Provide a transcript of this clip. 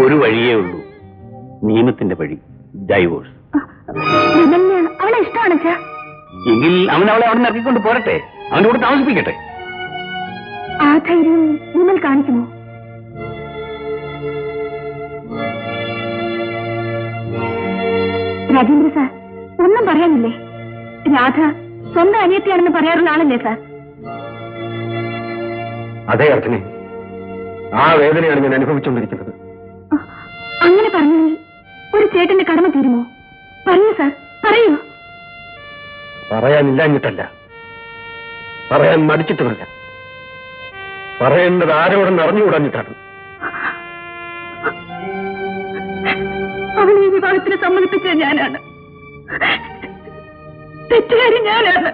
ഒരു വഴിയേ ഉള്ളൂ, നിയമത്തിന്റെ വഴി, ഡൈവോഴ്സ്. അവളെ ഇഷ്ടമാണ് അച്ഛാ. എങ്കിൽ അവൻ അവളെ അവിടെ നിന്ന് ഇറക്കിക്കൊണ്ട് പോരട്ടെ, അവന്റെ കൂടെ താമസിപ്പിക്കട്ടെ. ആ ധൈര്യം വിമൽ കാണിക്കുമോ? രാജേന്ദ്ര സാർ, ഒന്നും പറയാനില്ലേ? രാധ സ്വന്തം അനിയത്തിയാണെന്ന് പറയാറുള്ള ആളല്ലേ സാർ? അതേ അർച്ചനെ, ആ വേദനയാണ് ഞാൻ അനുഭവിച്ചുകൊണ്ടിരിക്കുന്നത്. അങ്ങനെ പറഞ്ഞാൽ ഒരു ചേട്ടന്റെ കടമ തീരുമോ? പറയൂ സാർ, പറയൂ. പറയാനില്ല എന്നിട്ടല്ല, പറയാൻ മടിച്ചിട്ടുമല്ല, പറയേണ്ടത് ആരോടെന്ന് അറിഞ്ഞുകൂടാഞ്ഞിട്ടാണ്. അവനെ ഈ വിവാഹത്തിന് സമ്മതിപ്പിച്ചത് ഞാനാണ്. തെറ്റുകാരി ഞാനാണ്.